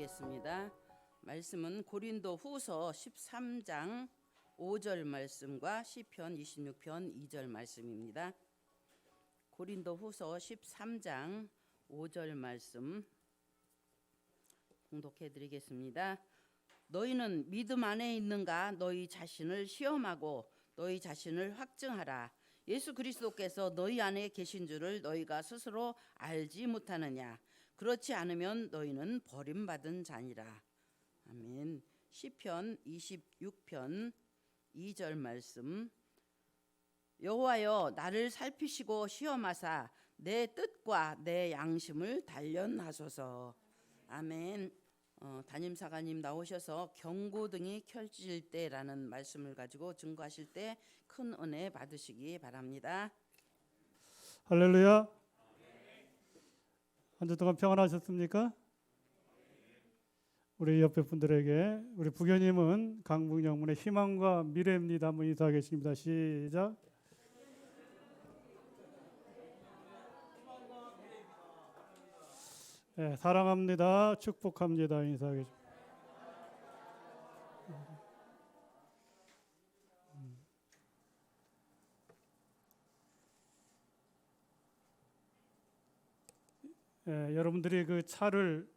드리겠습니다. 말씀은 고린도 후서 13장 5절 말씀과 시편 26편 2절 말씀입니다. 고린도 후서 13장 5절 말씀 봉독해 드리겠습니다. 너희는 믿음 안에 있는가? 너희 자신을 시험하고 너희 자신을 확증하라. 예수 그리스도께서 너희 안에 계신 줄을 너희가 스스로 알지 못하느냐? 그렇지 않으면 너희는 버림받은 자니라. 아멘. 시편 26편 2절 말씀. 여호와여 나를 살피시고 시험하사 내 뜻과 내 양심을 단련하소서. 아멘. 담임사관님 나오셔서 경고등이 켜질 때라는 말씀을 가지고 증거하실 때 큰 은혜 받으시기 바랍니다. 할렐루야. 한 주 동안 평안하셨습니까? 우리 옆에 분들에게 우리 부교님은 강북영문의 희망과 미래입니다. 한번 인사하겠습니다. 시작. 네, 사랑합니다. 축복합니다. 인사하겠습니다. 여러분들이 그 차를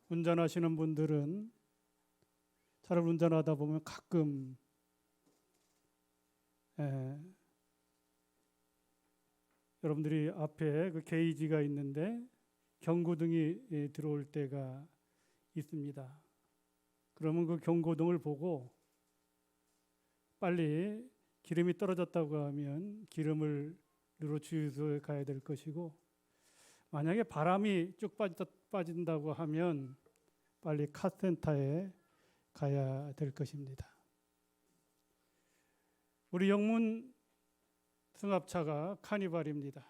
운전하시는 분들은 차를 운전하다 보면 가끔 여러분들이 앞에 그 게이지가 있는데 경고등이 들어올 때가 있습니다. 그러면 그 경고등을 보고 빨리 기름이 떨어졌다고 하면 기름을 넣으러 주유소에 가야 될 것이고, 만약에 바람이 쭉 빠진다고 하면 빨리 카센터에 가야 될 것입니다. 우리 영문 승합차가 카니발입니다.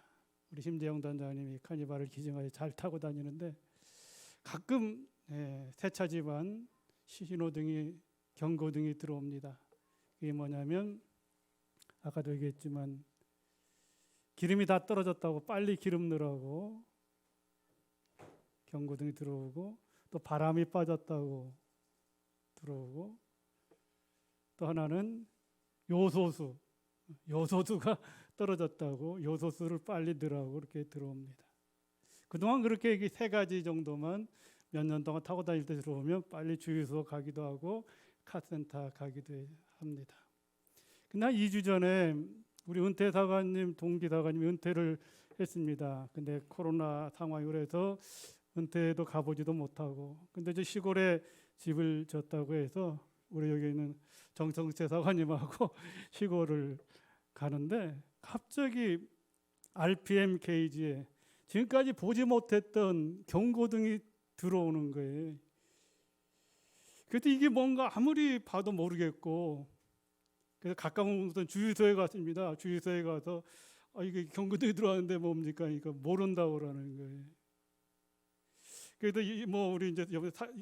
우리 심재영 단장님이 카니발을 기증하여 잘 타고 다니는데 가끔 새 차지만 신호등이 경고등이 들어옵니다. 이게 뭐냐면 아까도 얘기했지만 기름이 다 떨어졌다고 빨리 기름 넣으라고 경고등이 들어오고, 또 바람이 빠졌다고 들어오고, 또 하나는 요소수가 떨어졌다고 요소수를 빨리 넣으라고 그렇게 들어옵니다. 그동안 그렇게 세 가지 정도만 몇 년 동안 타고 다닐 때 들어오면 빨리 주유소 가기도 하고 카센터 가기도 합니다. 그러나 2주 전에 우리 은퇴 사관님, 동기 사관님이 은퇴를 했습니다. 근데 코로나 상황으로 해서 은퇴도 가보지도 못하고, 근데 저 시골에 집을 졌다고 해서 우리 여기 있는 정성채 사관님하고 시골을 가는데 갑자기 RPM 게이지에 지금까지 보지 못했던 경고등이 들어오는 거예요. 그래서 이게 뭔가 아무리 봐도 모르겠고, 그래서 가까운 무슨 주유소에 갔습니다. 주유소에 가서 이게 경고등이 들어왔는데 뭡니까? 이거 모른다고 그러는 거예요. 그래도 뭐 우리 이제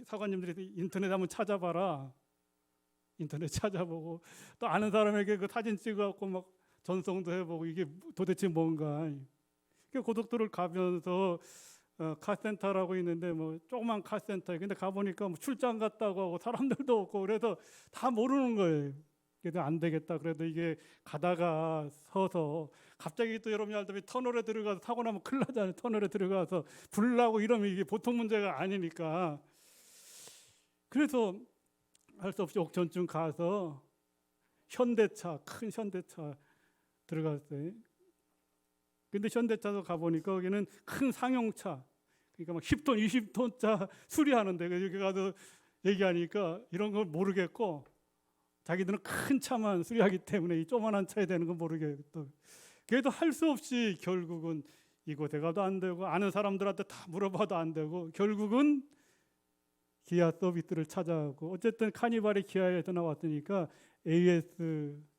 사관님들이 인터넷 한번 찾아봐라. 인터넷 찾아보고 또 아는 사람에게 그 사진 찍어갖고 막 전송도 해보고 이게 도대체 뭔가. 고속도로를 가면서 카센터라고 있는데 뭐 조그만 카센터에, 근데 가보니까 뭐 출장 갔다고 하고 사람들도 없고 그래서 다 모르는 거예요. 그래도 안 되겠다. 그래도 이게 가다가 서서 갑자기 또 여러분이 알다시피 터널에 들어가서 사고 나면 큰일 나잖아요. 터널에 들어가서 불 나고 이러면 이게 보통 문제가 아니니까. 그래서 할 수 없이 옥천쯤 가서 현대차, 큰 현대차 들어갔어요. 근데 현대차도 가보니까 거기는 큰 상용차, 그러니까 막 10톤, 20톤차 수리하는데 여기 가서 얘기하니까 이런 걸 모르겠고, 자기들은 큰 차만 수리하기 때문에 이 조그만한 차에 되는 건 모르겠고, 그래도 할 수 없이 결국은 이곳에 가도 안 되고 아는 사람들한테 다 물어봐도 안 되고 결국은 기아 서비스를 찾아가고, 어쨌든 카니발이 기아에서 나왔으니까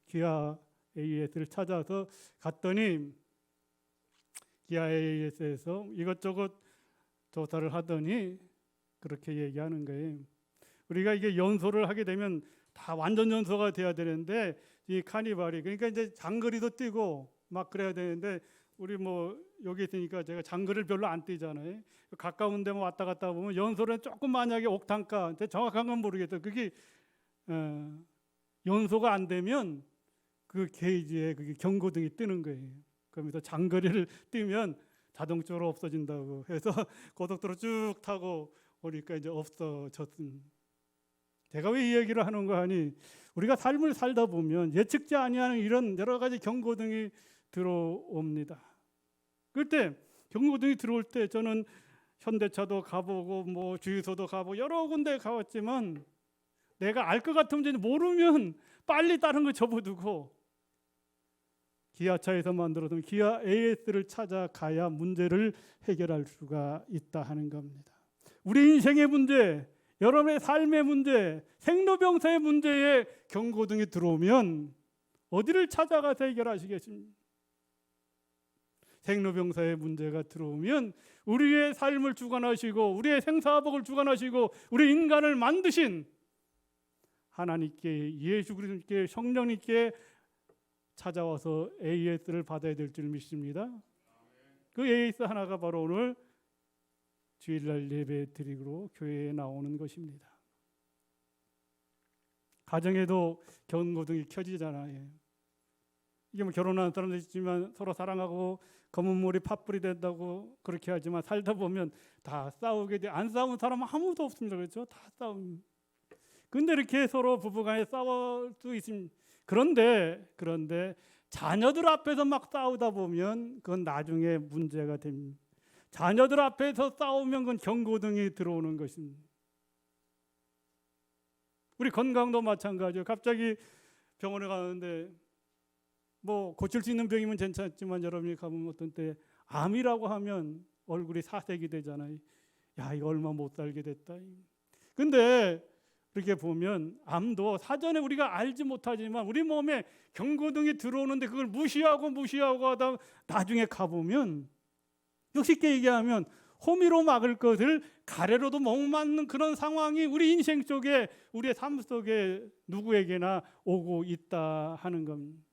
기아 AS를 찾아서 갔더니 기아 AS에서 이것저것 조사를 하더니 그렇게 얘기하는 거예요. 우리가 이게 연소를 하게 되면 다 완전 연소가 돼야 되는데 이 카니발이, 그러니까 이제 장거리도 뛰고 막 그래야 되는데 우리 뭐 여기 있으니까 제가 장거리를 별로 안 뛰잖아요. 가까운 데만 왔다 갔다 보면 연소는 조금 만약에 옥탄가, 정확한 건 모르겠어요. 그게 연소가 안 되면 그 게이지에 그게 경고등이 뜨는 거예요. 그러면서 장거리를 뛰면 자동적으로 없어진다고 해서 고속도로 쭉 타고 오니까 이제 없어졌습니다. 제가 왜 이 얘기를 하는가 하니 우리가 삶을 살다 보면 예측지 아니하는 이런 여러 가지 경고등이 들어옵니다. 그때 경고등이 들어올 때 저는 현대차도 가보고 뭐 주유소도 가보고 여러 군데 가봤지만 내가 알 것 같으면 모르면 빨리 다른 거 접어두고 기아차에서 만들어둔 기아 AS를 찾아가야 문제를 해결할 수가 있다 하는 겁니다. 우리 인생의 문제, 여러분의 삶의 문제, 생로병사의 문제에 경고등이 들어오면 어디를 찾아가서 해결하시겠습니까? 생로병사의 문제가 들어오면 우리의 삶을 주관하시고 우리의 생사복을 주관하시고 우리 인간을 만드신 하나님께, 예수 그리스도께, 성령님께 찾아와서 AS를 받아야 될 줄 믿습니다. 그 AS 하나가 바로 오늘 주일날 예배 드리고 교회에 나오는 것입니다. 가정에도 경고등이 켜지잖아요. 이게 뭐 결혼한 사람도 있지만 서로 사랑하고 검은 머리 팥불이 된다고 그렇게 하지만 살다 보면 다 싸우게 돼. 안 싸우는 사람은 아무도 없습니다. 그렇죠? 다 싸움. 근데 이렇게 서로 부부간에 싸울 수 있습니다. 그런데 자녀들 앞에서 막 싸우다 보면 그건 나중에 문제가 됩니다. 자녀들 앞에서 싸우면 그건 경고등이 들어오는 것입니다. 우리 건강도 마찬가지예요. 갑자기 병원에 가는데 뭐 고칠 수 있는 병이면 괜찮지만 여러분이 가면 어떤 때 암이라고 하면 얼굴이 사색이 되잖아요. 야, 이거 얼마 못 살게 됐다. 근데 이렇게 보면 암도 사전에 우리가 알지 못하지만 우리 몸에 경고등이 들어오는데 그걸 무시하고 하다 나중에 가보면 쉽게 얘기하면 호미로 막을 것을 가래로도 못 막는 그런 상황이 우리 인생 속에 우리의 삶 속에 누구에게나 오고 있다 하는 겁니다.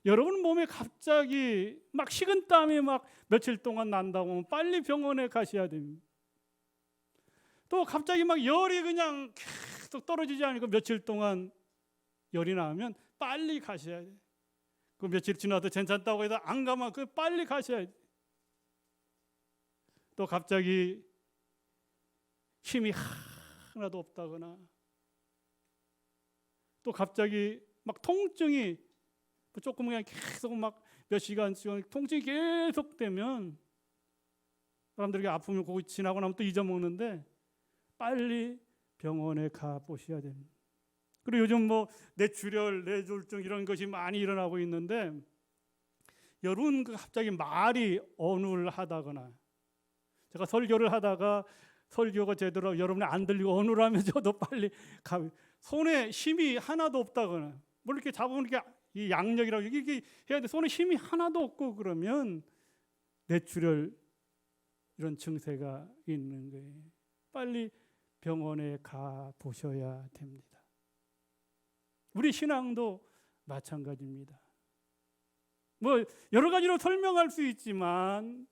여러분 몸에 갑자기 막 식은땀이 막 며칠 동안 난다고 하면 빨리 병원에 가셔야 됩니다. 또 갑자기 막 열이 그냥 계속 떨어지지 않고 며칠 동안 열이 나면 빨리 가셔야 돼요. 그 며칠 지나도 괜찮다고 해서 안 가면 그 빨리 가셔야 돼요. 또 갑자기 힘이 하나도 없다거나 또 갑자기 막 통증이 조금 그냥 계속 막 몇 시간씩 통증이 계속되면 사람들이 아프면 그거 지나고 나면 또 잊어먹는데 빨리 병원에 가 보셔야 됩니다. 그리고 요즘 뭐 뇌출혈, 뇌졸중 이런 것이 많이 일어나고 있는데 여러분 갑자기 말이 어눌하다거나 제가 설교를 하다가 설교가 제대로 여러분이 안 들리고 어눌하면 저도 빨리 손에 힘이 하나도 없다거나 뭐 이렇게 잡으면 이렇게 이 양력이라고 이게 해야 돼. 손에 힘이 하나도 없고 그러면 뇌출혈 이런 증세가 있는 거예요. 빨리 병원에 가 보셔야 됩니다. 우리 신앙도 마찬가지입니다. 뭐 여러 가지로 설명할 수 있지만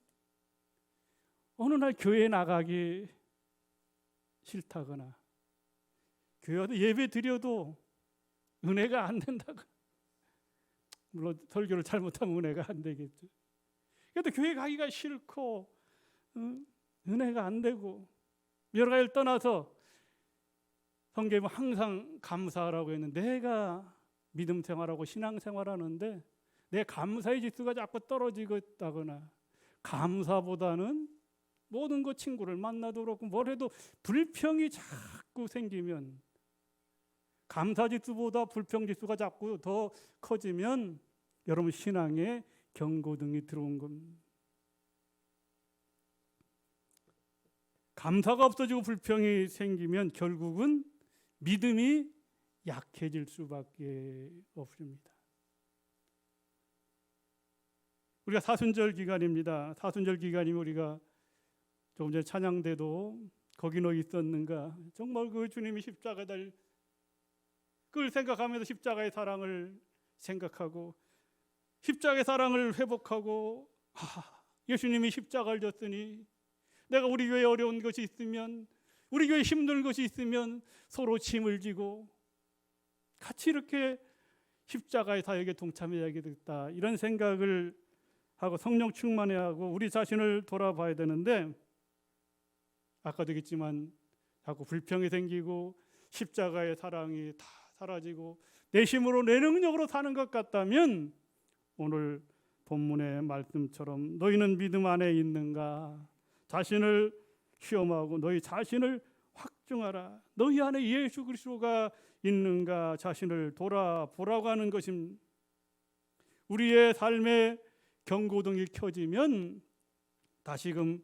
어느 날 교회에 나가기 싫다거나 교회 와서 예배 드려도 은혜가 안 된다거나 물론 설교를 잘못하면 은혜가 안 되겠죠. 그래도 교회 가기가 싫고 은혜가 안 되고 여러 가지를 떠나서 성경은 항상 감사하라고 했는데 내가 믿음 생활하고 신앙 생활하는데 내 감사의 지수가 자꾸 떨어지고 있다거나 감사보다는 모든 거 친구를 만나도 그렇고 뭘 해도 불평이 자꾸 생기면 감사지수보다 불평지수가 자꾸 더 커지면 여러분 신앙에 경고등이 들어온 겁니다. 감사가 없어지고 불평이 생기면 결국은 믿음이 약해질 수밖에 없습니다. 우리가 사순절 기간입니다. 사순절 기간이면 우리가 조금 전에 찬양대도 거기 너 있었는가 정말 그 주님이 십자가 달 그걸 생각하면서 십자가의 사랑을 생각하고 십자가의 사랑을 회복하고 예수님이 십자가를 졌으니 내가 우리 교회에 어려운 것이 있으면, 우리 교회에 힘든 것이 있으면 서로 짐을 지고 같이 이렇게 십자가의 사역에 동참해야겠다, 이런 생각을 하고 성령 충만해야 하고 우리 자신을 돌아봐야 되는데, 아까도 얘기했지만 자꾸 불평이 생기고 십자가의 사랑이 다 사라지고 내 힘으로 내 능력으로 사는 것 같다면, 오늘 본문의 말씀처럼 너희는 믿음 안에 있는가, 자신을 시험하고 너희 자신을 확증하라. 너희 안에 예수 그리스도가 있는가 자신을 돌아보라고 하는 것입니다. 우리의 삶의 경고등이 켜지면 다시금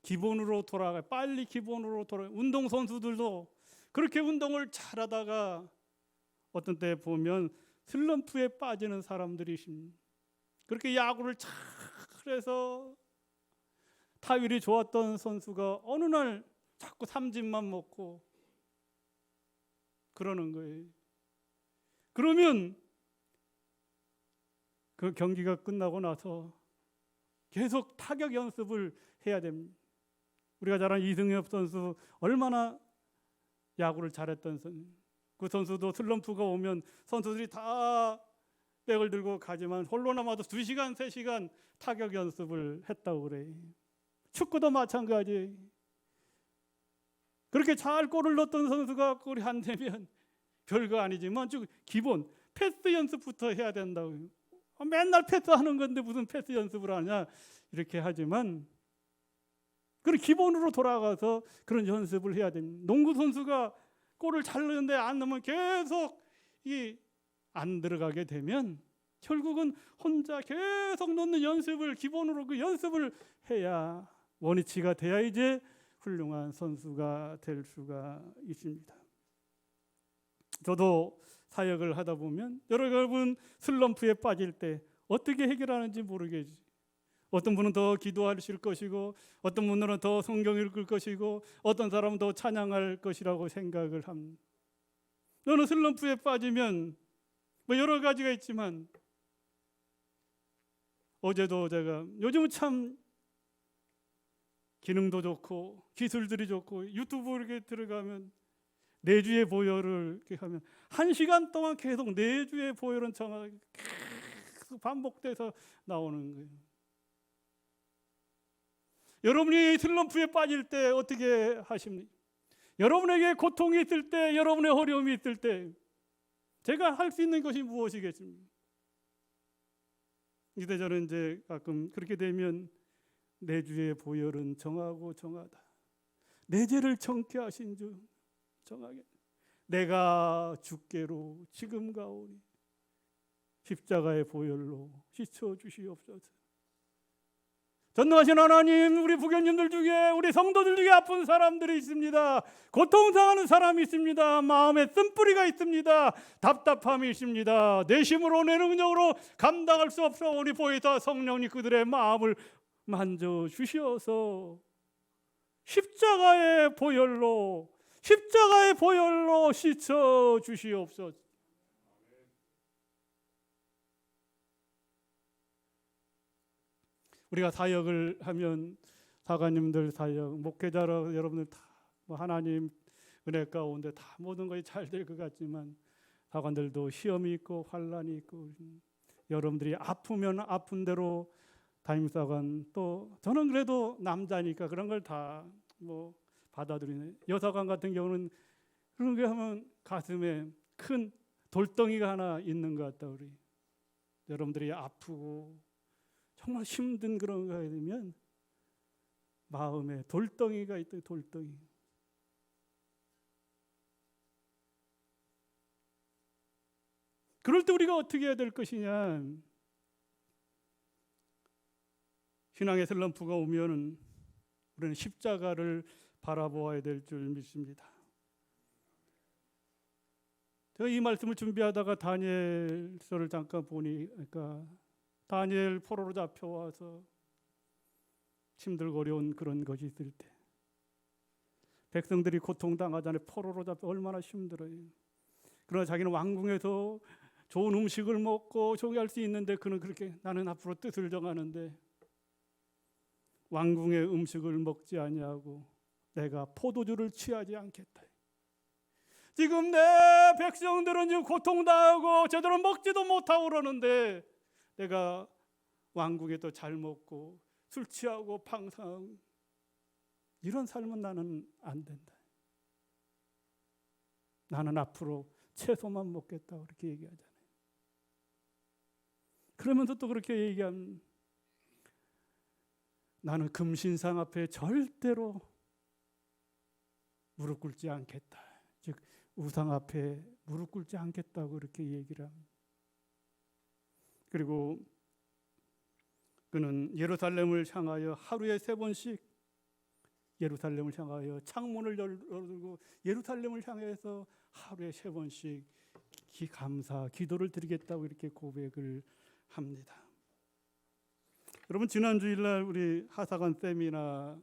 기본으로 돌아가, 빨리 기본으로 돌아가. 운동선수들도 그렇게 운동을 잘하다가 어떤 때 보면 슬럼프에 빠지는 사람들이 있습니다. 그렇게 야구를 잘해서 타율이 좋았던 선수가 어느 날 자꾸 삼진만 먹고 그러는 거예요. 그러면 그 경기가 끝나고 나서 계속 타격 연습을 해야 됩니다. 우리가 잘 아는 이승엽 선수, 얼마나 야구를 잘했던 선수. 그 선수도 슬럼프가 오면 선수들이 다 백을 들고 가지만 홀로 남아도 2시간, 3시간 타격 연습을 했다고 그래요. 축구도 마찬가지. 그렇게 잘 골을 넣었던 선수가 골이 안 되면 별거 아니지만 기본 패스 연습부터 해야 된다고. 맨날 패스하는 건데 무슨 패스 연습을 하냐, 이렇게 하지만 그런 기본으로 돌아가서 그런 연습을 해야 됩니다. 농구 선수가 골을 잘 넣는데 안 넣으면 계속 안 들어가게 되면 결국은 혼자 계속 넣는 연습을, 기본으로 그 연습을 해야, 원위치가 돼야 이제 훌륭한 선수가 될 수가 있습니다. 저도 사역을 하다 보면 여러분 슬럼프에 빠질 때 어떻게 해결하는지 모르겠지. 어떤 분은 더 기도하실 것이고, 어떤 분들은 더 성경 읽을 것이고, 어떤 사람은 더 찬양할 것이라고 생각을 합니다. 너는 슬럼프에 빠지면 여러 가지가 있지만, 어제도 제가 요즘은 참 기능도 좋고 기술들이 좋고 유튜브 이렇게 들어가면 내주의 보혈을 이렇게 하면 1시간 동안 계속 내주의 보혈은 정확하게 계속 반복돼서 나오는 거예요. 여러분이 슬럼프에 빠질 때 어떻게 하십니까? 여러분에게 고통이 있을 때, 여러분의 어려움이 있을 때 제가 할 수 있는 것이 무엇이겠습니까? 이때 저는 이제 가끔 그렇게 되면 내 주의 보혈은 정하고 정하다. 내 죄를 정케 하신 주 정하게. 내가 주께로 지금 가오니 십자가의 보혈로 씻어 주시옵소서. 전능하신 하나님, 우리 부교님들 중에, 우리 성도들 중에 아픈 사람들이 있습니다. 고통당하는 사람이 있습니다. 마음에 쓴뿌리가 있습니다. 답답함이 있습니다. 내 힘으로 내 능력으로 감당할 수 없사오니 보이사 성령이 그들의 마음을 만져주시어서 십자가의 보혈로 씻어 주시옵소서. 우리가 사역을 하면 사관님들 사역, 목회자 여러분들 다 하나님 은혜 가운데 다 모든 것이 잘 될 것 같지만 사관들도 시험이 있고 환난이 있고, 여러분들이 아프면 아픈 대로 담임사관, 또 저는 그래도 남자니까 그런 걸 다 받아들이네. 여사관 같은 경우는 그런 게 하면 가슴에 큰 돌덩이가 하나 있는 것 같다. 우리 여러분들이 아프고 정말 힘든 그런 거에 되면 마음에 돌덩이가 있다. 돌덩이. 그럴 때 우리가 어떻게 해야 될 것이냐. 신앙의 슬럼프가 오면은 우리는 십자가를 바라보아야 될 줄 믿습니다. 제가 이 말씀을 준비하다가 다니엘서를 잠깐 보니까 다니엘 포로로 잡혀와서 힘들고 어려운 그런 것이 있을 때 백성들이 고통당하잖아요. 포로로 잡혀 얼마나 힘들어요. 그러나 자기는 왕궁에서 좋은 음식을 먹고 소개할 수 있는데 그는 그렇게 나는 앞으로 뜻을 정하는데 왕궁의 음식을 먹지 아니하고 내가 포도주를 취하지 않겠다. 지금 내 백성들은 지금 고통당하고 제대로 먹지도 못하고 그러는데 내가 왕궁에도 잘 먹고 술 취하고 팡상하고 이런 삶은 나는 안 된다. 나는 앞으로 채소만 먹겠다 그렇게 얘기하잖아요. 그러면서 또 그렇게 얘기하면 나는 금신상 앞에 절대로 무릎 꿇지 않겠다. 즉 우상 앞에 무릎 꿇지 않겠다고 이렇게 얘기를 합니다. 그리고 그는 예루살렘을 향하여 하루에 3번씩 예루살렘을 향하여 창문을 열고 예루살렘을 향해서 하루에 3번씩 감사 기도를 드리겠다고 이렇게 고백을 합니다. 여러분 지난 주일날 우리 하사관 세미나가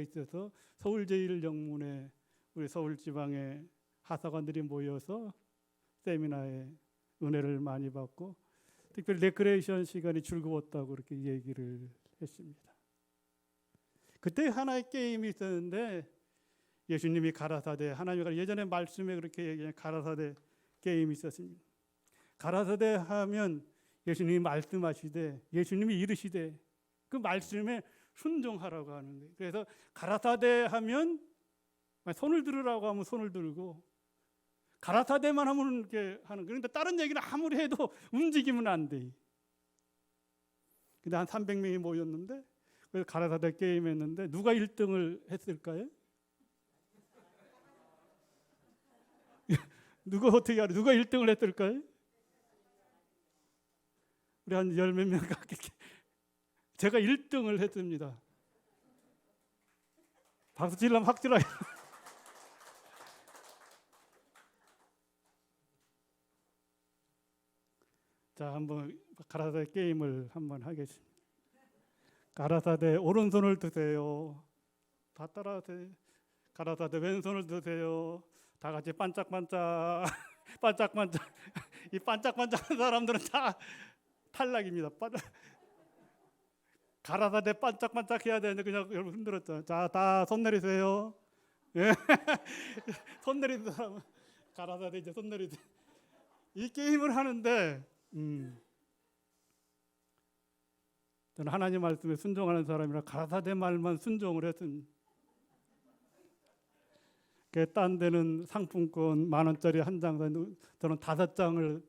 있어서 서울제일영문에 우리 서울지방의 하사관들이 모여서 세미나에 은혜를 많이 받고 특별히 레크레이션 시간이 즐거웠다고 그렇게 얘기를 했습니다. 그때 하나의 게임이 있었는데 예수님이 가라사대 하나님이 예전에 말씀에 그렇게 얘기한 가라사대 게임이 있었습니다. 가라사대 하면 예수님이 말씀하시되 예수님이 이르시되 그 말씀에 순종하라고 하는 거예요. 그래서 가라사대 하면 손을 들으라고 하면 손을 들고 가라사대만 하면 이렇게 하는 거예요. 그런데 다른 얘기는 아무리 해도 움직이면 안 돼. 근데 한 300명이 모였는데 그래서 가라사대 게임 했는데 누가 1등을 했을까요? 누가 어떻게 알아? 누가 1등을 했을까요? 우리 한 10몇 명 가깝게 제가 1등을 했습니다. 박수 치려면 확실하게 자, 한번 가라사대 게임을 한번 하겠습니다. 가라사대 오른손을 드세요. 다 따라하세요. 가라사대 왼손을 드세요. 다 같이 반짝반짝 반짝반짝. 이 반짝반짝한 사람들은 다 탈락입니다. 가라사대 반짝반짝 해야 되는데 그냥 여러분 흔들었죠. 자, 다 손 내리세요. 예. 손 내리는 사람 가라사대 이제 손 내리세요. 이 게임을 하는데 저는 하나님 말씀에 순종하는 사람이라 가라사대 말만 순종을 했습니다. 딴 데는 상품권 10,000원짜리 한 장, 저는 5장을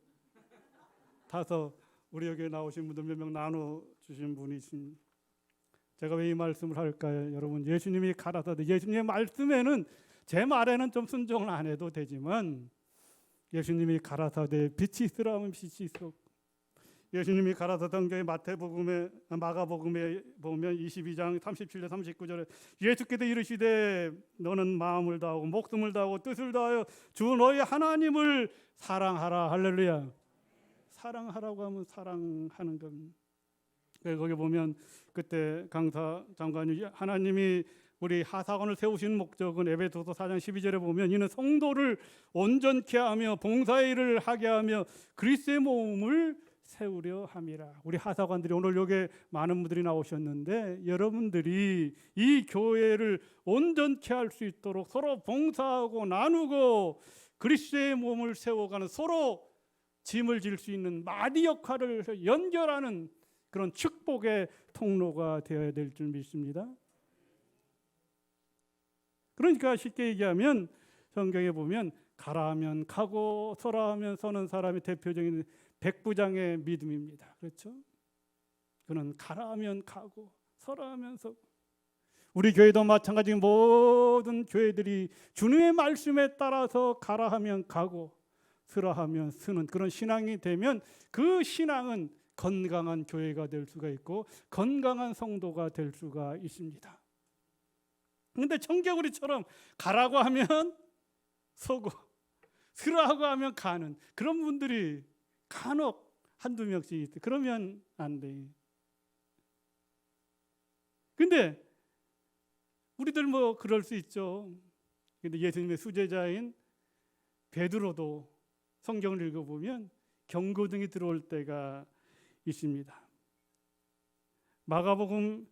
타서 우리 여기 나오신 분들 몇 명 나눠 주신 분이 있습니다. 제가 왜 이 말씀을 할까요? 여러분 예수님이 가라사대 예수님의 말씀에는 제 말에는 좀 순종을 안 해도 되지만 예수님이 가라사대 빛이 있으라 하면 빛이 있었고 예수님이 가라사대 성경의 마태복음에 마가복음에 보면 22장 37절 39절에 예수께서 이르시되 너는 마음을 다하고 목숨을 다하고 뜻을 다하여 주 너희 하나님을 사랑하라. 할렐루야. 사랑하라고 하면 사랑하는 겁니다. 거기 보면 그때 강사 장관이 하나님이 우리 하사관을 세우신 목적은 에베소서 4장 12절에 보면 이는 성도를 온전케 하며 봉사의 일을 하게 하며 그리스도의 몸을 세우려 함이라. 우리 하사관들이 오늘 여기에 많은 분들이 나오셨는데 여러분들이 이 교회를 온전케 할 수 있도록 서로 봉사하고 나누고 그리스도의 몸을 세워가는 서로 짐을 질 수 있는 마디 역할을 연결하는 그런 축복의 통로가 되어야 될 줄 믿습니다. 그러니까 쉽게 얘기하면 성경에 보면 가라 하면 가고 서라 하면 서는 사람이 대표적인 백부장의 믿음입니다. 그렇죠? 그는 가라 하면 가고 서라 하면 서고 우리 교회도 마찬가지 모든 교회들이 주님의 말씀에 따라서 가라 하면 가고 서라 하면 서는 그런 신앙이 되면 그 신앙은 건강한 교회가 될 수가 있고 건강한 성도가 될 수가 있습니다. 그런데 청개구리처럼 가라고 하면 서고 서라고 하면 가는 그런 분들이 간혹 한두 명씩 있어요. 그러면 안 돼. 근데 우리들 뭐 그럴 수 있죠. 근데 예수님의 수제자인 베드로도 성경을 읽어보면 경고등이 들어올 때가 있습니다. 마가복음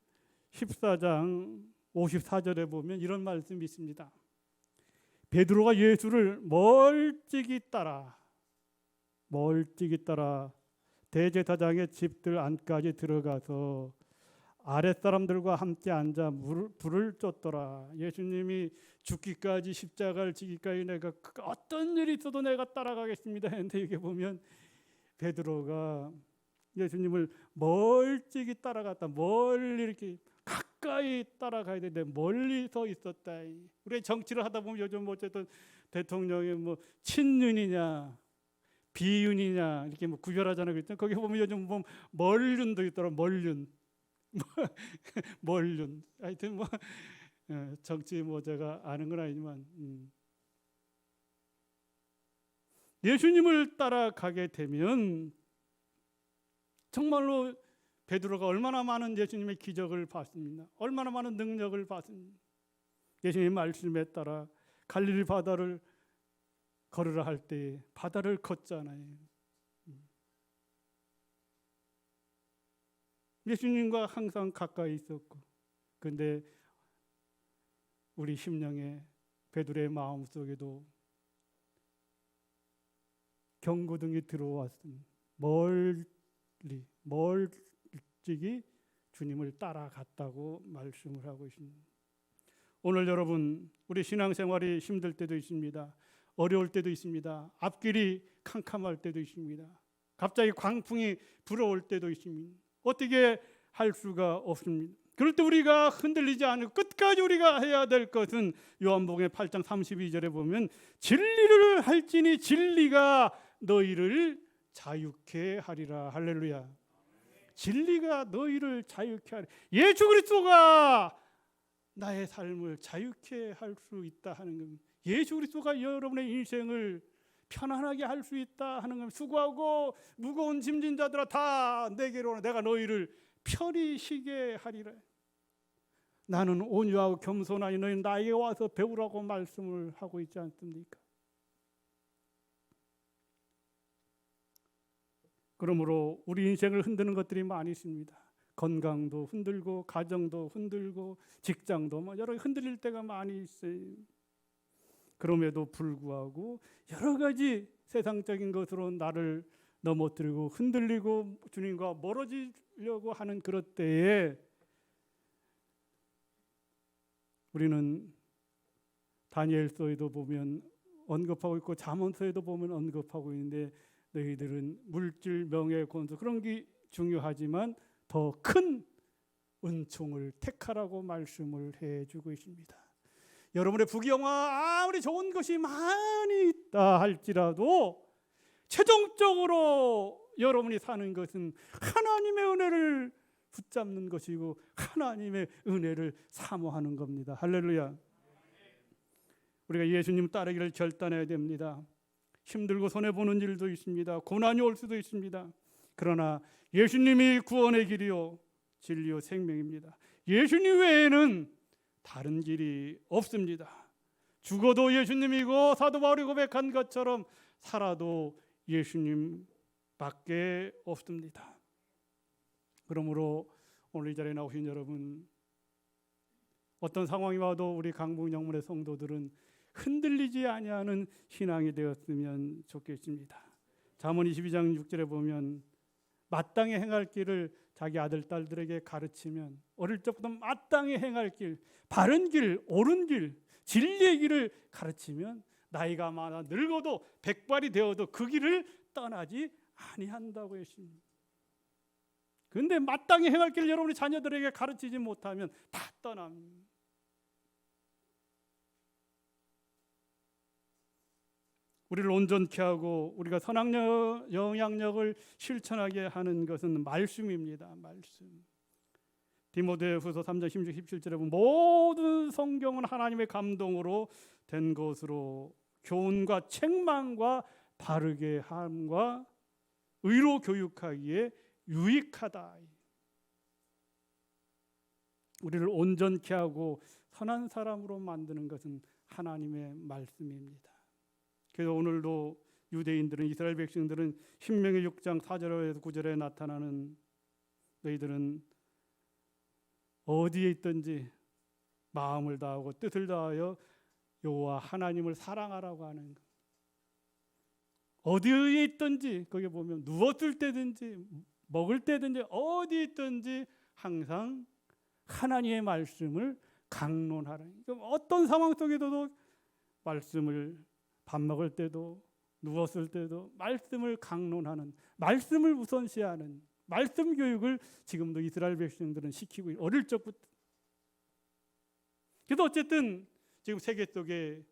14장 54절에 보면 이런 말씀이 있습니다. 베드로가 예수를 멀찍이 따라 대제사장의 집들 안까지 들어가서 아랫사람들과 함께 앉아 불을 쫓더라. 예수님이 죽기까지 십자가를 지기까지 내가 어떤 일이 있어도 내가 따라가겠습니다 했는데 여기 보면 베드로가 예수님을 멀찍이 따라갔다. 멀리 이렇게 가까이 따라가야 되는데 멀리 서 있었다. 우리 정치를 하다 보면 요즘 어쨌든 대통령이 뭐 친윤이냐 비윤이냐 이렇게 뭐 구별하잖아요. 그랬죠. 거기 보면 요즘 뭐 멀륜도 있더라. 멀륜. 멀륜. 하여튼 뭐 정치 뭐 제가 아는 건 아니지만 예수님을 따라가게 되면 정말로 베드로가 얼마나 많은 예수님의 기적을 봤습니다. 얼마나 많은 능력을 봤습니다. 예수님의 말씀에 따라 갈릴리 바다를 걸으라 할 때 바다를 걷잖아요. 예수님과 항상 가까이 있었고, 그런데 우리 심령의 베드로의 마음 속에도 경고등이 들어왔습니다. 멀찍이 주님을 따라갔다고 말씀을 하고 있습니다. 오늘 여러분, 우리 신앙생활이 힘들 때도 있습니다. 어려울 때도 있습니다. 앞길이 캄캄할 때도 있습니다. 갑자기 광풍이 불어올 때도 있습니다. 어떻게 할 수가 없습니다. 그럴 때 우리가 흔들리지 않고 끝까지 우리가 해야 될 것은 요한복음 8장 32절에 보면 진리를 할지니 진리가 너희를 자유케 하리라. 할렐루야. 진리가 너희를 자유케 하리라. 예수 그리스도가 나의 삶을 자유케 할 수 있다 하는 겁니다. 예수 그리스도가 여러분의 인생을 편안하게 할 수 있다 하는 겁니다. 수고하고 무거운 짐진 자들아 다 내게로 오라. 내가 너희를 편히 쉬게 하리라. 나는 온유하고 겸손하니 너희 나에게 와서 배우라고 말씀을 하고 있지 않습니까? 그러므로 우리 인생을 흔드는 것들이 많이 있습니다. 건강도 흔들고 가정도 흔들고 직장도 뭐 여러 흔들릴 때가 많이 있어요. 그럼에도 불구하고 여러 가지 세상적인 것으로 나를 넘어뜨리고 흔들리고 주님과 멀어지려고 하는 그럴 때에 우리는 다니엘서에도 보면 언급하고 있고 잠언서에도 보면 언급하고 있는데 너희들은 물질, 명예, 권세 그런 게 중요하지만 더 큰 은총을 택하라고 말씀을 해주고 있습니다. 여러분의 부귀영화 아무리 좋은 것이 많이 있다 할지라도 최종적으로 여러분이 사는 것은 하나님의 은혜를 붙잡는 것이고 하나님의 은혜를 사모하는 겁니다. 할렐루야. 우리가 예수님 따르기를 결단해야 됩니다. 힘들고 손해보는 일도 있습니다. 고난이 올 수도 있습니다. 그러나 예수님이 구원의 길이요 진리요 생명입니다. 예수님 외에는 다른 길이 없습니다. 죽어도 예수님이고 사도 바울이 고백한 것처럼 살아도 예수님밖에 없습니다. 그러므로 오늘 이 자리에 나오신 여러분, 어떤 상황이 와도 우리 강북영문의 성도들은 흔들리지 아니하는 신앙이 되었으면 좋겠습니다. 잠언 22장 6절에 보면 마땅히 행할 길을 자기 아들 딸들에게 가르치면 어릴 적부터 마땅히 행할 길, 바른 길, 옳은 길, 진리의 길을 가르치면 나이가 많아 늙어도 백발이 되어도 그 길을 떠나지 아니한다고 했습니다. 그런데 마땅히 행할 길을 여러분이 자녀들에게 가르치지 못하면 다 떠납니다. 우리를 온전케 하고 우리가 선한 영향력을 실천하게 하는 것은 말씀입니다. 말씀. 디모데후서 3장 16, 17절에 보면 모든 성경은 하나님의 감동으로 된 것으로 교훈과 책망과 바르게 함과 의로 교육하기에 유익하다. 우리를 온전케 하고 선한 사람으로 만드는 것은 하나님의 말씀입니다. 그래서 오늘도 유대인들은, 이스라엘 백성들은 신명기 6장 4절에서 9절에 나타나는 너희들은 어디에 있든지 마음을 다하고 뜻을 다하여 여호와 하나님을 사랑하라고 하는 것. 어디에 있든지, 거기 보면 누웠을 때든지 먹을 때든지 어디 있든지 항상 하나님의 말씀을 강론하라. 어떤 상황 속에서도 말씀을, 밥 먹을 때도 누웠을 때도 말씀을 강론하는, 말씀을 우선시하는 말씀 교육을 지금도 이스라엘 백성들은 시키고 어릴 적부터. 그래서 어쨌든 지금 세계 속에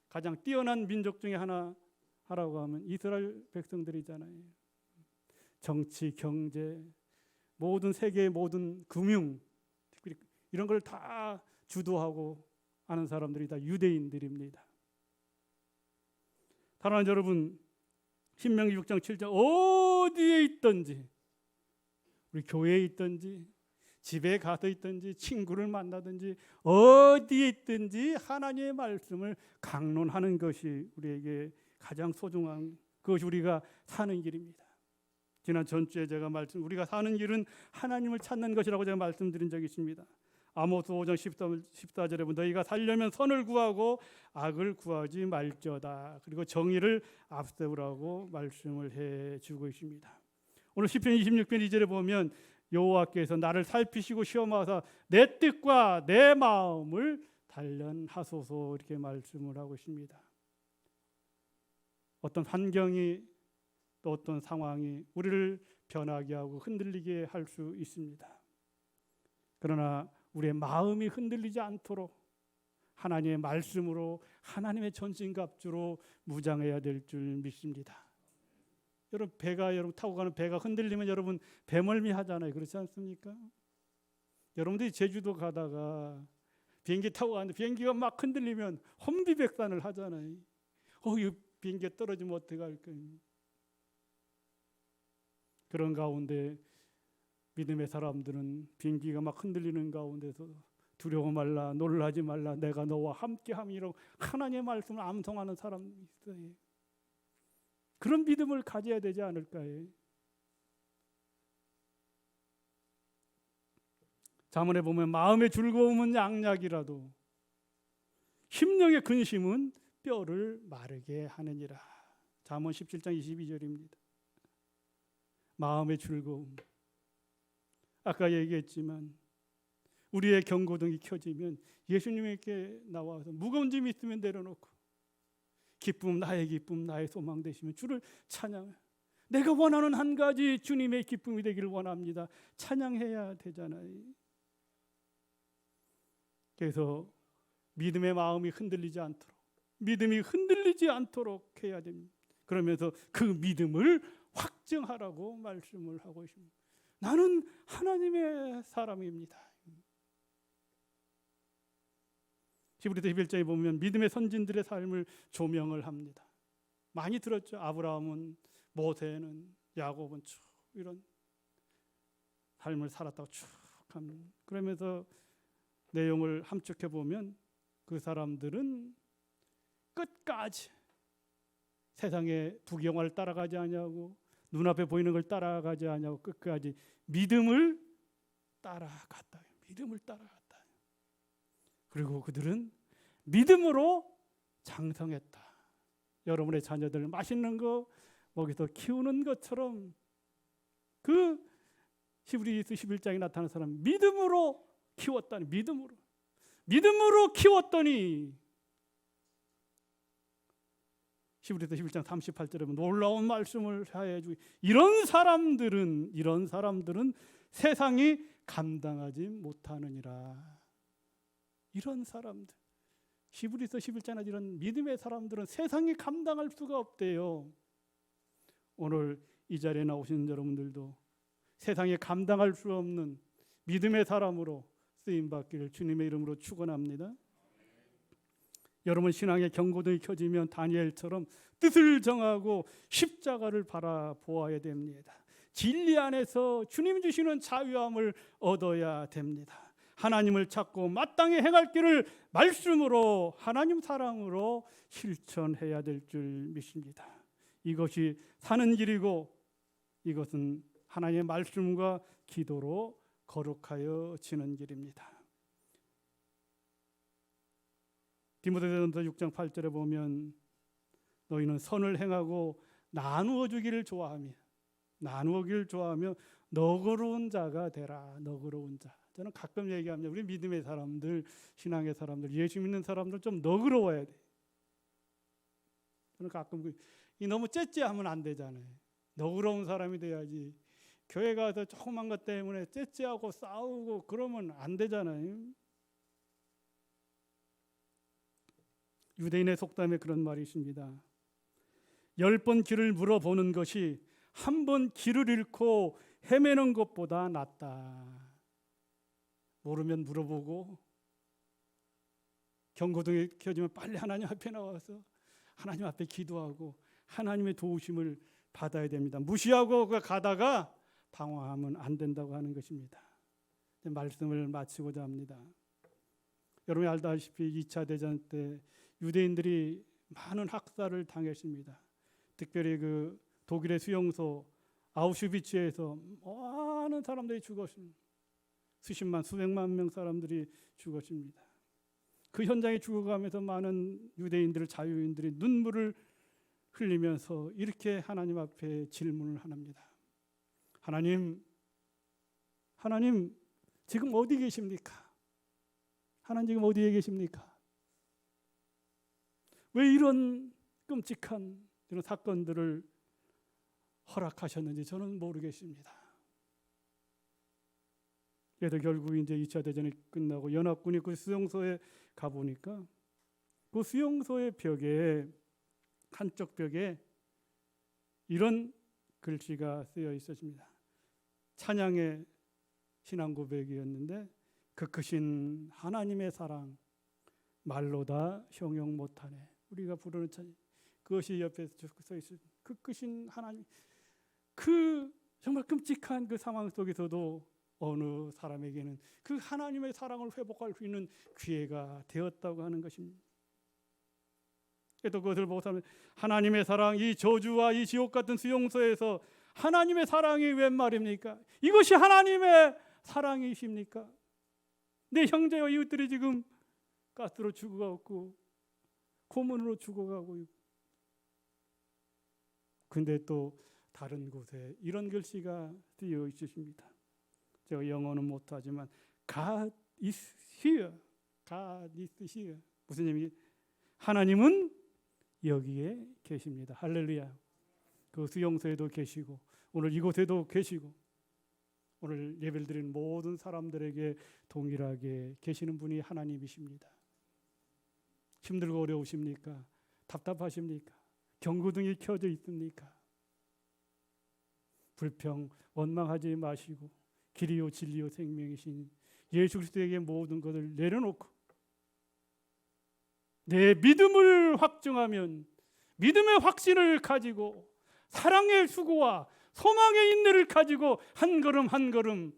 가장 뛰어난 민족 중에 하나라고 하면 이스라엘 백성들이잖아요. 정치, 경제, 모든 세계의 모든 금융 이런 걸 다 주도하고 하는 사람들이 다 유대인들입니다. 사랑하는 여러분, 신명기 6장 7절 어디에 있든지, 우리 교회에 있든지 집에 가서 있든지 친구를 만나든지 어디에 있든지 하나님의 말씀을 강론하는 것이 우리에게 가장 소중한, 그것이 우리가 사는 길입니다. 지난 전주에 제가 우리가 사는 길은 하나님을 찾는 것이라고 제가 말씀드린 적이 있습니다. 아모스 5장 14절에 보면 너희가 살려면 선을 구하고 악을 구하지 말지어다. 그리고 정의를 앞세우라고 말씀을 해주고 있습니다. 오늘 시편 26편 2절에 보면 여호와께서 나를 살피시고 시험하사 내 뜻과 내 마음을 단련하소서 이렇게 말씀을 하고 있습니다. 어떤 환경이 또 어떤 상황이 우리를 변하게 하고 흔들리게 할 수 있습니다. 그러나 우리의 마음이 흔들리지 않도록 하나님의 말씀으로, 하나님의 전신갑주로 무장해야 될 줄 믿습니다. 여러분, 여러분 타고 가는 배가 흔들리면 여러분 배멀미 하잖아요. 그렇지 않습니까? 여러분들이 제주도 가다가 비행기 타고 가는데 비행기가 막 흔들리면 혼비백산을 하잖아요. 이 비행기가 떨어지면 어떡할까? 그런 가운데 믿음의 사람들은 비행기가 막 흔들리는 가운데서 두려워 말라, 놀라지 말라, 내가 너와 함께함이라고 하나님의 말씀을 암송하는 사람이 있어요. 그런 믿음을 가져야 되지 않을까요? 잠언에 보면 마음의 즐거움은 양약이라도 심령의 근심은 뼈를 마르게 하느니라. 잠언 17장 22절입니다. 마음의 즐거움. 아까 얘기했지만 우리의 경고등이 켜지면 예수님에게 나와서 무거운 짐 있으면 내려놓고 기쁨, 나의 기쁨, 나의 소망 되시면 주를 찬양해. 내가 원하는 한 가지 주님의 기쁨이 되기를 원합니다. 찬양해야 되잖아요. 그래서 믿음의 마음이 흔들리지 않도록, 믿음이 흔들리지 않도록 해야 됩니다. 그러면서 그 믿음을 확증하라고 말씀을 하고 있습니다. 나는 하나님의 사람입니다. 히브리서 11장에 보면 믿음의 선진들의 삶을 조명을 합니다. 많이 들었죠. 아브라함은, 모세는, 야곱은 쭉 이런 삶을 살았다고 쭉 합니다. 그러면서 내용을 함축해 보면 그 사람들은 끝까지 세상의 부경화를 따라가지 아니하고 눈앞에 보이는 걸 따라가지 아니하고 끝까지 믿음을 따라갔다. 믿음을 따라갔다. 그리고 그들은 믿음으로 장성했다. 여러분의 자녀들 맛있는 거 먹여서 키우는 것처럼 그 히브리서 11장에 나타난 사람 믿음으로 키웠다니, 믿음으로 키웠더니 히브리서 11장 38절에 놀라운 말씀을 하여주고 이런 사람들은 세상이 감당하지 못하느니라. 이런 사람들, 히브리서 11장에 이런 믿음의 사람들은 세상이 감당할 수가 없대요. 오늘 이 자리에 나오신 여러분들도 세상에 감당할 수 없는 믿음의 사람으로 쓰임받기를 주님의 이름으로 축원합니다. 여러분 신앙의 경고등이 켜지면 다니엘처럼 뜻을 정하고 십자가를 바라보아야 됩니다. 진리 안에서 주님 주시는 자유함을 얻어야 됩니다. 하나님을 찾고 마땅히 행할 길을 말씀으로, 하나님 사랑으로 실천해야 될 줄 믿습니다. 이것이 사는 길이고 이것은 하나님의 말씀과 기도로 거룩하여 지는 길입니다. 디모데전서 6장 8절에 보면 너희는 선을 행하고 나누어 주기를 좋아하며 너그러운 자가 되라. 너그러운 자. 저는 가끔 얘기합니다. 우리 믿음의 사람들, 신앙의 사람들, 예수 믿는 사람들 좀 너그러워야 돼. 저는 가끔 너무 째째하면 안 되잖아요. 너그러운 사람이 돼야지. 교회 가서 조그만 것 때문에 째째하고 싸우고 그러면 안 되잖아요. 유대인의 속담에 그런 말이 있습니다. 10번 길을 물어보는 것이 한 번 길을 잃고 헤매는 것보다 낫다. 모르면 물어보고 경고등이 켜지면 빨리 하나님 앞에 나와서 하나님 앞에 기도하고 하나님의 도우심을 받아야 됩니다. 무시하고 가다가 방황하면 안 된다고 하는 것입니다. 말씀을 마치고자 합니다. 여러분이 알다시피 2차 대전 때 유대인들이 많은 학살을 당했습니다. 특별히 그 독일의 수용소 아우슈비츠에서 많은 사람들이 죽었습니다. 수십만, 수백만 명 사람들이 죽었습니다. 그 현장에 죽어가면서 많은 유대인들, 자유인들이 눈물을 흘리면서 이렇게 하나님 앞에 질문을 합니다. 하나님 지금 어디 계십니까? 하나님 지금 어디에 계십니까? 왜 이런 끔찍한 이런 사건들을 허락하셨는지 저는 모르겠습니다. 그래도 결국 이제 2차 대전이 끝나고 연합군이 그 수용소에 가보니까 그 수용소의 벽에 한쪽 벽에 이런 글씨가 쓰여 있었습니다. 찬양의 신앙 고백이었는데 그 크신 하나님의 사랑 말로 다 형용 못하네. 우리가 부르는 찬양 그것이 옆에 써 있습니다. 그 크신 하나님 그 정말 끔찍한 그 상황 속에서도 어느 사람에게는 그 하나님의 사랑을 회복할 수 있는 기회가 되었다고 하는 것입니다. 또 그것을 보고 하나님의 사랑, 이 저주와 이 지옥 같은 수용소에서 하나님의 사랑이 웬 말입니까? 이것이 하나님의 사랑이십니까? 내 형제와 이웃들이 지금 가스로 죽어가고 고문으로 죽어가고 있고 근데 또 다른 곳에 이런 글씨가 쓰여 있으십니다. 제가 영어는 못하지만 God is here. God is here. 무슨 의미? 하나님은 여기에 계십니다. 할렐루야. 그 수용소에도 계시고 오늘 이곳에도 계시고 오늘 예배를 드리는 모든 사람들에게 동일하게 계시는 분이 하나님이십니다. 힘들고 어려우십니까? 답답하십니까? 경고등이 켜져 있습니까? 불평, 원망하지 마시고 길이요 진리요 생명이신 예수 그리스도에게 모든 것을 내려놓고 내 믿음을 확증하면 믿음의 확신을 가지고 사랑의 수고와 소망의 인내를 가지고 한 걸음 한 걸음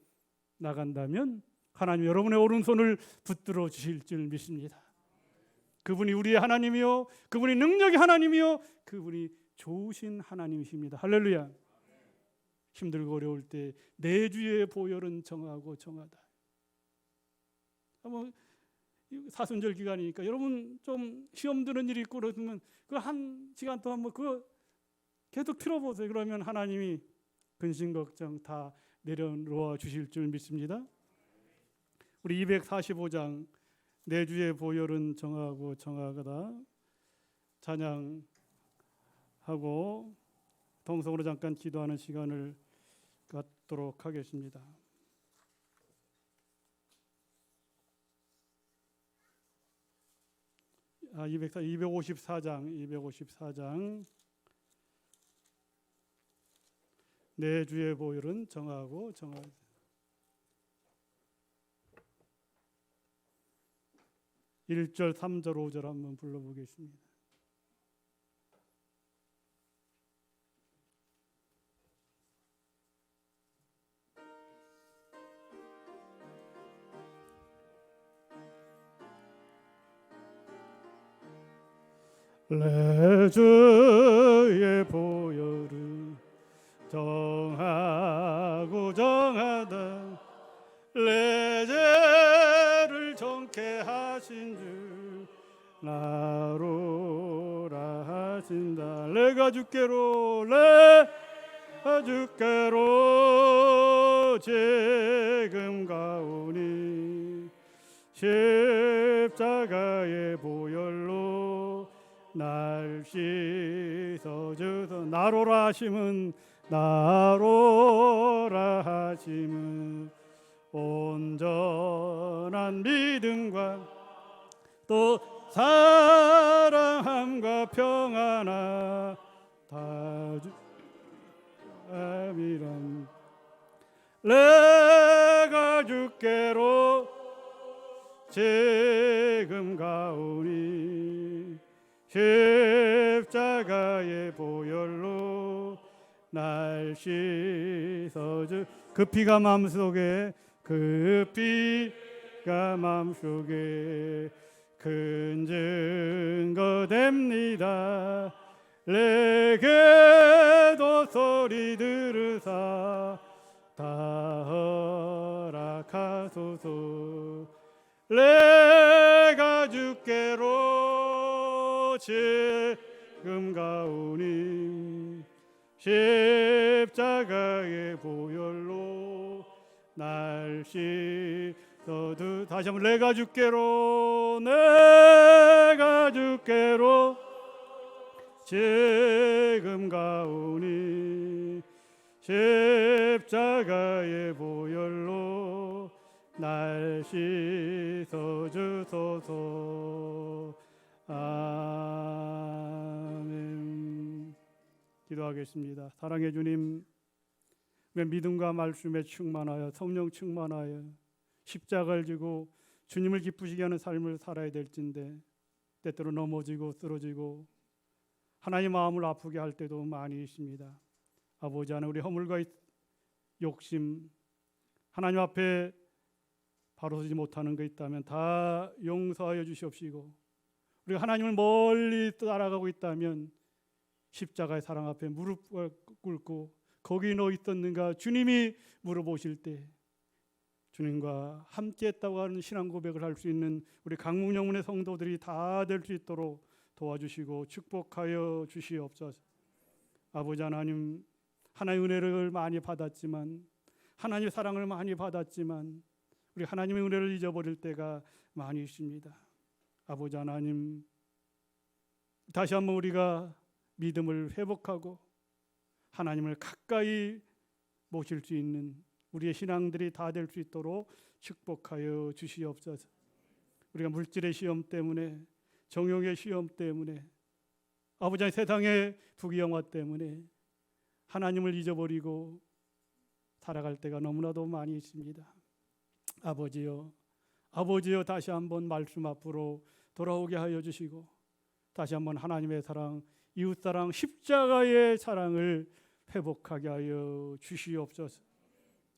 나간다면 하나님 여러분의 오른손을 붙들어 주실 줄 믿습니다. 그분이 우리의 하나님이요 그분이 능력의 하나님이요 그분이 좋으신 하나님이십니다. 할렐루야. 힘들고 어려울 때 내 주의 보혈은 정하고 정하다. 사순절 기간이니까 여러분 좀 시험 드는 일이 있고 그러면 그 한 시간 동안 그거 계속 틀어보세요. 그러면 하나님이 근심 걱정 다 내려놓아 주실 줄 믿습니다. 우리 245장 내 주의 보혈은 정하고 정하다 찬양하고 동성으로 잠깐 기도하는 시간을 갖도록 하겠습니다. 254장 내 주의 보혈은 정하고 정하다. (1절) (3절) (5절) 한번 불러보겠습니다. 내 주의 보혈은 내 죄를 정케 하신 주 나로라 하신다. 내가 주께로 지금 가오니 십자가의 보혈로 날 씻어주소. 나로라 하심은 온전한 믿음과 또 사랑함과 평안하 다 주함이란. 내가 주께로 지금 가오니 십자가의 보혈로 날 씻어주. 그 피가 마음속에 큰 증거 됩니다. 내게도 소리 들으사 다 허락하소서. 내가 주께로 지금 가오니 십자가의 보혈로 날 씻어주. 다시 한번 내가 주께로 지금 가오니 십자가의 보혈로 날 씻어주소서. 아멘. 기도하겠습니다. 사랑해 주님, 믿음과 말씀에 충만하여 성령 충만하여 십자가를 지고 주님을 기쁘시게 하는 삶을 살아야 될진데 때때로 넘어지고 쓰러지고 하나님 마음을 아프게 할 때도 많이 있습니다. 아버지 하나님, 우리 허물과 욕심, 하나님 앞에 바로 서지 못하는 것 있다면 다 용서하여 주시옵시고, 우리가 하나님을 멀리 따라가고 있다면 십자가의 사랑 앞에 무릎 꿇고 거기 너 있었는가 주님이 물어보실 때 주님과 함께 했다고 하는 신앙 고백을 할 수 있는 우리 강문영문의 성도들이 다 될 수 있도록 도와주시고 축복하여 주시옵소서. 아버지 하나님, 하나님의 은혜를 많이 받았지만, 하나님의 사랑을 많이 받았지만 우리 하나님의 은혜를 잊어버릴 때가 많이 있습니다. 아버지 하나님, 다시 한번 우리가 믿음을 회복하고 하나님을 가까이 모실 수 있는 우리의 신앙들이 다 될 수 있도록 축복하여 주시옵소서. 우리가 물질의 시험 때문에, 정욕의 시험 때문에, 아버지 세상의 부귀영화 때문에 하나님을 잊어버리고 살아갈 때가 너무나도 많이 있습니다. 아버지여 다시 한번 말씀 앞으로 돌아오게 하여 주시고 다시 한번 하나님의 사랑, 이웃사랑, 십자가의 사랑을 회복하게 하여 주시옵소서.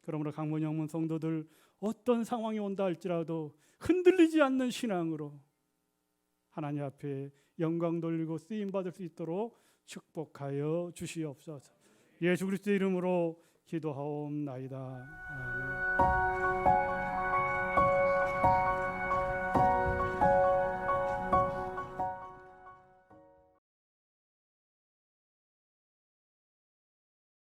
그러므로 강문영문 성도들 어떤 상황이 온다 할지라도 흔들리지 않는 신앙으로 하나님 앞에 영광 돌리고 쓰임 받을 수 있도록 축복하여 주시옵소서. 예수 그리스도의 이름으로 기도하옵나이다.